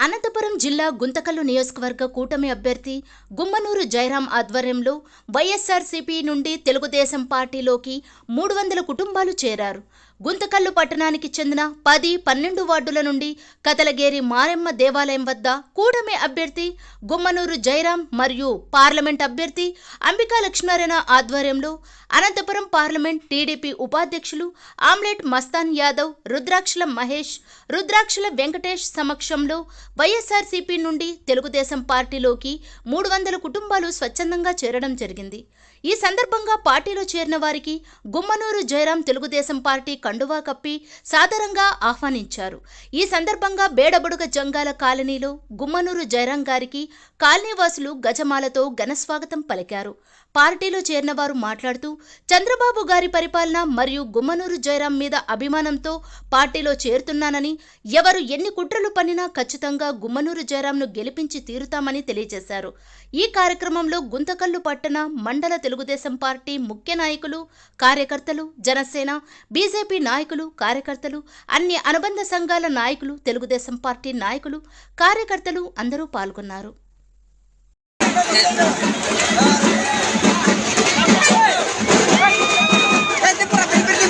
అనంతపురం జిల్లా గుంతకల్లు నియోజకవర్గ కూటమి అభ్యర్థి గుమ్మనూరు జయరాం ఆధ్వర్యంలో వైఎస్ఆర్సీపీ నుండి తెలుగుదేశం పార్టీలోకి 300 కుటుంబాలు చేరారు. గుంతకల్లు పట్టణానికి చెందిన 10, 12 వార్డుల నుండి కతలగేరి మారెమ్మ దేవాలయం వద్ద కూటమి అభ్యర్థి గుమ్మనూరు జయరాం మరియు పార్లమెంట్ అభ్యర్థి అంబికా లక్ష్మీనారాయణ ఆధ్వర్యంలో అనంతపురం పార్లమెంట్ టీడీపీ ఉపాధ్యక్షులు ఆమ్లెట్ మస్తాన్ యాదవ్, రుద్రాక్షల మహేష్, రుద్రాక్షల వెంకటేష్ సమక్షంలో వైఎస్ఆర్సీపీ నుండి తెలుగుదేశం పార్టీలోకి 300 కుటుంబాలు స్వచ్ఛందంగా చేరడం జరిగింది. ఈ సందర్భంగా పార్టీలో చేరిన వారికి గుమ్మనూరు జయరాం తెలుగుదేశం పార్టీ కండువా కప్పి సాదరంగా ఆహ్వానించారు. ఈ సందర్భంగా బేడబుడుగ జంగాల కాలనీలో గుమ్మనూరు జయరాం గారికి కాలనీవాసులు గజమాలతో ఘనస్వాగతం పలికారు. పార్టీలో చేరిన వారు మాట్లాడుతూ చంద్రబాబు గారి పరిపాలన మరియు గుమ్మనూరు జయరాం మీద అభిమానంతో పార్టీలో చేరుతున్నానని, ఎవరు ఎన్ని కుట్రలు పన్నినా ఖచ్చితంగా గుమ్మనూరు జయరాంను గెలిపించి తీరుతామని తెలియజేశారు. ఈ కార్యక్రమంలో గుంతకల్లు పట్టణ, మండల తెలుగుదేశం పార్టీ ముఖ్య నాయకులు, కార్యకర్తలు, జనసేన, బీజేపీ నాయకులు, కార్యకర్తలు, అన్ని అనుబంధ సంఘాల నాయకులు, తెలుగుదేశం పార్టీ నాయకులు, కార్యకర్తలు అందరూ పాల్గొన్నారు. చేతుల్లో